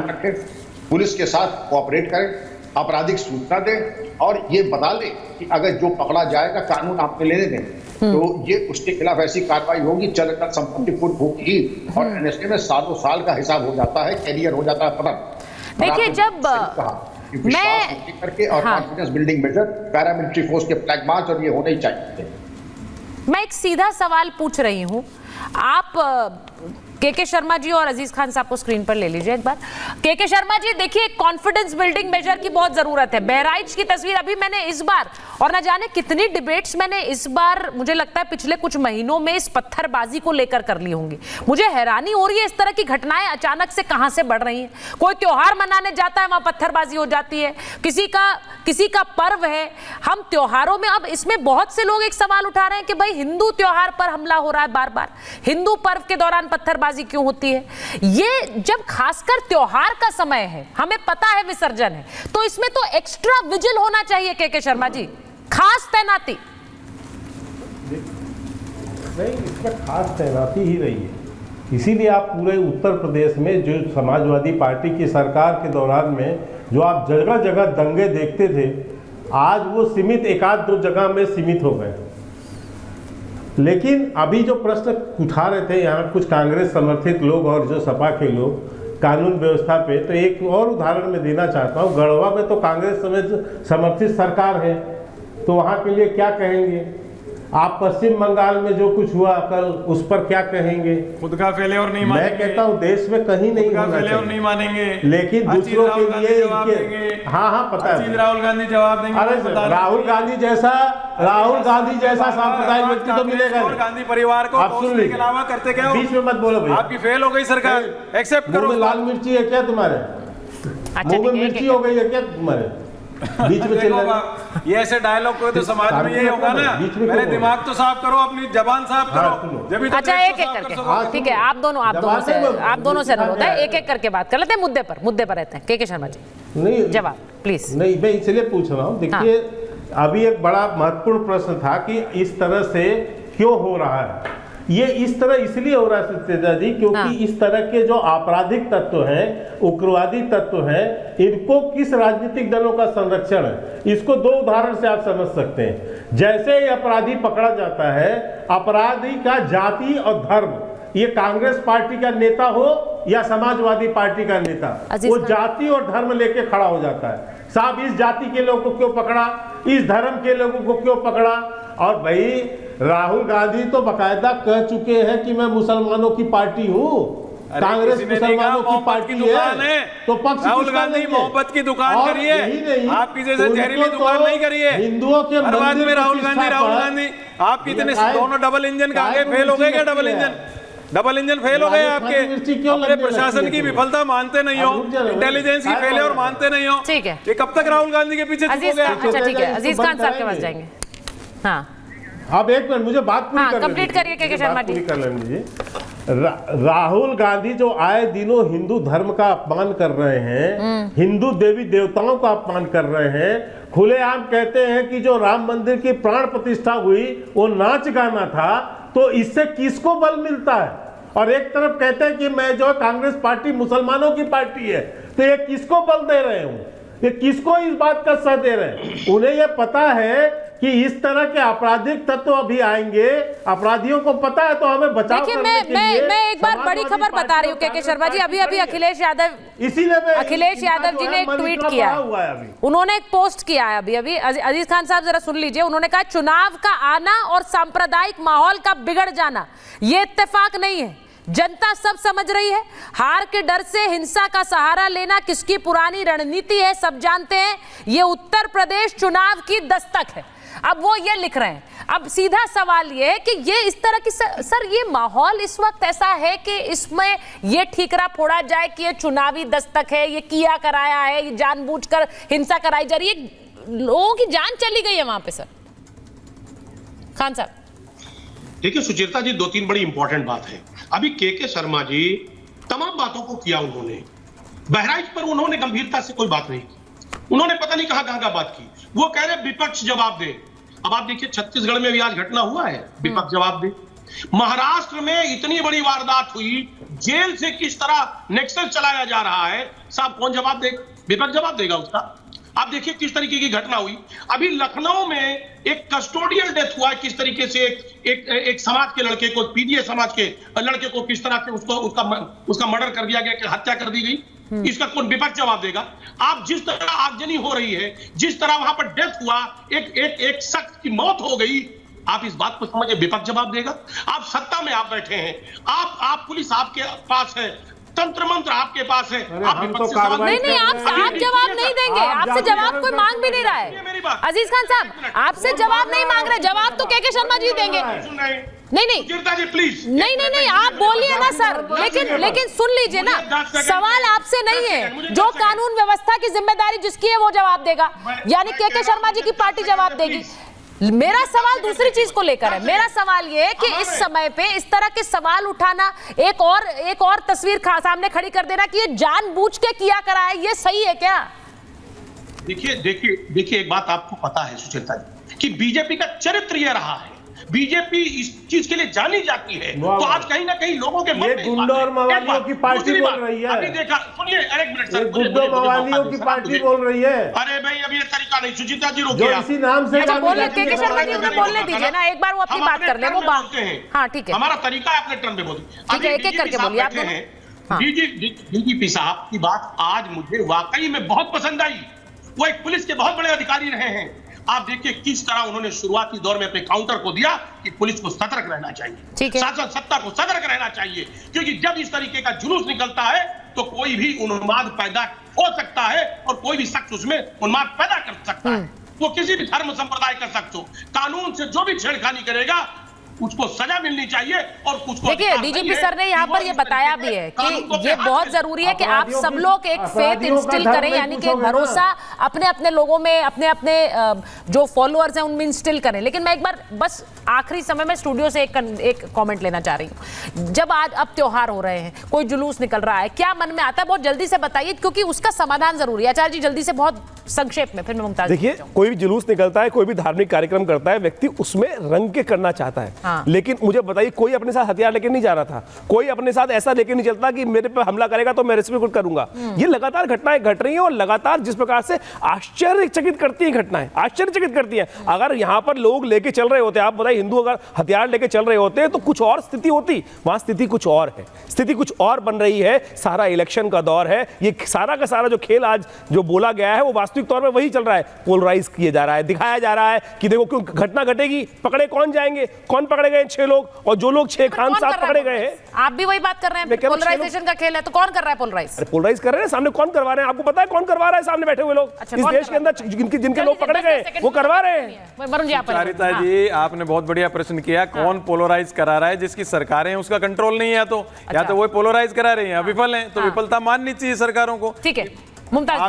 ध्यान रखें, पुलिस के साथ कोऑपरेट करें, आपराधिक सूचना दें और ये बता लें कि अगर जो पकड़ा जाएगा कानून आपने लेने दें तो ये उसके खिलाफ ऐसी कार्रवाई होगी, चलकर संपत्ति कुछ होगी और एनएसए में सालों साल का हिसाब हो जाता है, कैरियर हो जाता है पता। देखिए जब मैं करके और confidence building major paramilitary force के फ्लैग मार्च और ये होने ही चाहिए। मैं एक सीधा सवाल पूछ रही हूं, आप के शर्मा जी और अजीज खान साहब को स्क्रीन पर ले लीजिए एक बार। के शर्मा जी देखिए, कॉन्फिडेंस बिल्डिंग मेजर की बहुत जरूरत है। बहराइच की तस्वीर अभी मैंने इस बार, और न जाने कितनी डिबेट्स मैंने इस बार, मुझे लगता है पिछले कुछ महीनों में इस पत्थरबाजी को लेकर कर ली होंगी। मुझे हैरानी हो रही है इस तरह की घटनाएं अचानक से कहां से बढ़ रही हैं। कोई त्योहार मनाने जाता है, वहां पत्थरबाजी हो जाती है, किसी का पर्व है। हम त्योहारों में, अब इसमें बहुत से लोग एक सवाल उठा रहे हैं कि भाई हिंदू त्योहार पर हमला हो रहा है बार बार, हिंदू पर्व के दौरान पत्थरबाजी क्यों होती है। ये जब खासकर त्योहार का समय है, हमें पता है विसर्जन है, तो इसमें तो एक्स्ट्रा विजिल होना चाहिए। के शर्मा जी, खास तैनाती नहीं, इसमें खास तैनाती ही रही है। इसीलिए आप पूरे उत्तर प्रदेश में जो समाजवादी पार्टी की सरकार के दौरान में जो आप जगह जगह दंगे देखते थे, आज वो सीमित एकाध दो जगह में सीमित हो गए। लेकिन अभी जो प्रश्न उठा रहे थे यहाँ कुछ कांग्रेस समर्थित लोग और जो सपा के लोग कानून व्यवस्था पे, तो एक और उदाहरण मैं देना चाहता हूँ। गढ़वा में तो कांग्रेस समर्थित सरकार है, तो वहाँ के लिए क्या कहेंगे आप? पश्चिम बंगाल में जो कुछ हुआ कल, उस पर क्या कहेंगे? खुद का फेले और नहीं मानेंगे। मैं कहता हूँ देश में कहीं नहीं होना चाहिए, नहीं मानेंगे, लेकिन दूसरों के लिए हाँ पता है, राहुल गांधी जवाब देंगे। अरे राहुल गांधी जैसा सांप्रदायिक व्यक्ति तो मिलेगा नहीं। गांधी परिवार को के अलावा करते क्या? बीच में मत बोलो भाई, आपकी फेल हो गई सरकार, एक्सेप्ट करो। लाल मिर्ची है क्या तुम्हारे मुंह में? मिर्ची हो गई है क्या तुम्हारे? बीच में चल रहा है ये ऐसे डायलॉग को तो समाज में ये होगा ना, मेरे दिमाग तो साफ करो, अपनी जबान साफ करो। जब अच्छा एक एक करके, ठीक है, आप दोनों से अनुरोध है, एक एक करके बात कर लेते हैं, मुद्दे पर रहते हैं। के शर्मा जी नहीं जवाब प्लीज। नहीं, मैं इसलिए पूछ रहा हूँ। देखिए अभी एक बड़ा महत्वपूर्ण प्रश्न था कि इस तरह से क्यों हो रहा है। ये इस तरह इसलिए हो रहा है सत्येंद्र जी, क्योंकि इस तरह के जो आपराधिक तत्व हैं, उग्रवादी तत्व हैं, इनको किस राजनीतिक दलों का संरक्षण है, इसको दो उदाहरण से आप समझ सकते हैं। जैसे ही अपराधी पकड़ा जाता है, अपराधी का जाति और धर्म, ये कांग्रेस पार्टी का नेता हो या समाजवादी पार्टी का नेता, वो जाति और धर्म लेके खड़ा हो जाता है। साहब इस जाति के लोगों को क्यों पकड़ा, इस धर्म के लोगों को क्यों पकड़ा? और भाई राहुल गांधी तो बकायदा कह चुके हैं कि मैं मुसलमानों की पार्टी हूँ, कांग्रेस मुसलमानों की पार्टी है, तो पक्ष राहुल गांधी मोहब्बत की दुकान करिए, आपकी जैसे जहरीली दुकान नहीं करिए। हिंदुओं के बाद में राहुल गांधी आपकी इतने दोनों डबल इंजन का आगे फेल हो गए क्या? डबल इंजन फेल हो गए आपके। अपने प्रशासन की विफलता मानते नहीं हो, इंटेलिजेंस की फेलियर मानते नहीं हो। ठीक है, ये कब तक राहुल गांधी के पीछे अच्छा ठीक है, अजीज खान साहब के पास जाएंगे। हाँ अब एक मिनट मुझे बात पूरी कंप्लीट करिए। के शर्मा जी कर लेंगे। राहुल गांधी जो आए दिनों हिंदू धर्म का अपमान कर रहे हैं, हिंदू देवी देवताओं का अपमान कर रहे हैं, खुलेआम कहते हैं कि जो राम मंदिर की प्राण प्रतिष्ठा हुई वो नाच गाना था, तो इससे किसको बल मिलता है? और एक तरफ कहते हैं कि मैं जो कांग्रेस पार्टी मुसलमानों की पार्टी है, तो ये किसको बल दे रहे हूं? ये किसको इस बात का सह दे रहे हैं? उन्हें ये पता है कि इस तरह के आपराधिक तत्व अभी आएंगे, अपराधियों को पता है, तो हमें बचाव करने के लिए मैं एक बार बड़ी खबर बता रही हूँ के शर्मा जी। अभी अखिलेश यादव जी ने एक ट्वीट किया है, उन्होंने एक पोस्ट किया है अभी। अजीज खान साहब जरा सुन लीजिए। उन्होंने कहा चुनाव का आना और सांप्रदायिक माहौल का बिगड़ जाना ये इत्तेफाक नहीं है, जनता सब समझ रही है। हार के डर से हिंसा का सहारा लेना किसकी पुरानी रणनीति है सब जानते हैं। ये उत्तर प्रदेश चुनाव की दस्तक है। अब वो ये लिख रहे हैं। अब सीधा सवाल ये है कि ये इस तरह की सर ये माहौल इस वक्त ऐसा है कि इसमें ये ठीकरा फोड़ा जाए कि ये चुनावी दस्तक है, ये किया कराया है, ये जानबूझकर हिंसा कराई जा रही है, लोगों की जान चली गई है वहां पे। सर खान साहब देखिए सुचेता जी, दो तीन बड़ी इंपॉर्टेंट बात है। अभी के शर्मा जी तमाम बातों को किया उन्होंने, बहराइच पर उन्होंने गंभीरता से कोई बात नहीं की, उन्होंने पता नहीं कहां का बात की। वो कह रहे विपक्ष जवाब दे। अब आप देखिए छत्तीसगढ़ में भी आज घटना हुआ है, विपक्ष जवाब दे। महाराष्ट्र में इतनी बड़ी वारदात हुई, जेल से किस तरह नेक्सल चलाया जा रहा है, साहब कौन जवाब देगा? विपक्ष जवाब देगा उसका। आप देखिए किस तरीके की घटना हुई। अभी लखनऊ में एक कस्टोडियल डेथ हुआ है, किस तरीके से एक समाज के लड़के को, पीडीए समाज के लड़के को किस तरह से उसका मर्डर कर दिया गया, कि हत्या कर दी गई। इसका कौन विपक्ष जवाब देगा? आप जिस तरह आगजनी हो रही है, जिस तरह वहां पर डेथ हुआ, एक शख्स की मौत हो गई, आप इस बात को समझे, विपक्ष जवाब देगा? आप सत्ता में आप बैठे हैं, आप पुलिस आपके पास है, तंत्र मंत्र आपके पास है, आप विपक्ष से सवाल नहीं, आप जवाब नहीं देंगे, आपसे जवाब कोई मांग भी नहीं रहा है। अजीज खान साहब, आपसे जवाब नहीं मांग रहे, जवाब तो के शर्मा जी देंगे। नहीं जी प्लीज, नहीं, आप बोलिए ना सर, लेकिन सुन लीजिए ना, सवाल आपसे नहीं है। जो कानून व्यवस्था की जिम्मेदारी जिसकी है वो जवाब देगा, यानी के शर्मा जी की पार्टी जवाब देगी। मेरा सवाल दूसरी चीज को लेकर है। मेरा सवाल ये है कि इस समय पे इस तरह के सवाल उठाना, एक और तस्वीर सामने खड़ी कर देना कि ये जानबूझ के किया करा है, ये सही है क्या? देखिए एक बात आपको पता है सुचेता जी, कि बीजेपी का चरित्र यह रहा है, बीजेपी इस चीज के लिए जानी जाती है। तो आज कहीं ना कहीं लोगों के मन में गुंडों और मवालियों की पार्टी बोल रही है। अभी देखा, सुनिए एक मिनट सर, गुंडों मवालियों की पार्टी बोल रही है। अरे भाई अभी ये तरीका नहीं, सुचिता जी रोकिए, इसी नाम से के शर्मा जी उन्हें बोलने दीजिए ना, एक बार वो अपनी बात कर ले, वो बात। हाँ ठीक है, हमारा तरीका है अपने टर्न में बोलिए। ठीक है, एक करके बोलिए आप दोनों। डीजीपी साहब की बात आज मुझे वाकई में बहुत पसंद आई। वो एक पुलिस के बहुत बड़े अधिकारी रहे हैं। आप देखिए किस तरह उन्होंने शुरुआती दौर में अपने काउंटर को दिया कि पुलिस को सतर्क रहना चाहिए, शासन सत्ता को सतर्क रहना चाहिए, क्योंकि जब इस तरीके का जुलूस निकलता है तो कोई भी उन्माद पैदा हो सकता है और कोई भी शख्स उसमें उन्माद पैदा कर सकता है। वो किसी भी धर्म संप्रदाय का शख्स हो, कानून से जो भी छेड़खानी करेगा उसको सजा मिलनी चाहिए। और कुछ देखिए डीजीपी सर ने यहाँ पर ये बताया भी है कि ये बहुत जरूरी है कि आप सब लोग एक फेथ इंस्टिल करें, यानी कि भरोसा अपने अपने लोगों में, अपने अपने जो फॉलोअर्स हैं उनमें इंस्टिल करें। लेकिन मैं एक बार बस आखिरी समय में स्टूडियो से एक कमेंट लेना चाह रही हूँ। जब आज अब त्योहार हो रहे हैं, कोई जुलूस निकल रहा है, क्या मन में आता है? बहुत जल्दी से बताइए, क्योंकि उसका समाधान जरूरी है। आचार्य जी जल्दी से, बहुत संक्षेप में, फिर मैं मुमताज। देखिए, कोई भी जुलूस निकलता है, कोई भी धार्मिक कार्यक्रम करता है, व्यक्ति उसमें रंग के करना चाहता है। हाँ। लेकिन मुझे बताइए, कोई अपने साथ हथियार लेके नहीं जा रहा था, कोई अपने साथ ऐसा लेके नहीं चलता कि मेरे पे हमला करेगा तो मैं रेस्क्यू करूंगा। ये लगातार घटनाएं घट रही हैं और लगातार जिस प्रकार से आश्चर्यचकित करती हैं घटनाएं, आश्चर्यचकित करती हैं। अगर यहां पर लोग लेके चल रहे होते, आप बताइए, हिंदू अगर हथियार लेके चल रहे होते तो कुछ और स्थिति होती। वहां स्थिति कुछ और है, स्थिति कुछ और बन रही है। सारा इलेक्शन का दौर है, ये सारा का सारा जो खेल आज जो बोला गया है वो वास्तविक तौर पर वही चल रहा है। पोलराइज किया जा रहा है, दिखाया जा रहा है कि देखो क्यों घटना घटेगी, पकड़े कौन जाएंगे, कौन पकड़े गए 6 लोग, और जो लोग 6 खान साहब पकड़े गए हैं। आप भी वही बात कर रहे हैं, पोलराइजेशन का खेल है, तो कौन कर रहा है पोलराइज? अरे पोलराइज कर रहे हैं, सामने कौन करवा रहे हैं? आपको पता है कौन करवा रहा है? सामने बैठे हुए लोग, इस देश के अंदर जिनके लोग पकड़े गए वो करवा रहे हैं। वरुण जी, सुचरिता जी, आपने बहुत बढ़िया प्रश्न किया। कौन पोलराइज करा रहा है? जिसकी सरकारें हैं उसका कंट्रोल नहीं है, या तो वो पोलराइज करा रही है, विफल है, तो विफलता माननी चाहिए सरकारों को। ठीक है, मुमताज।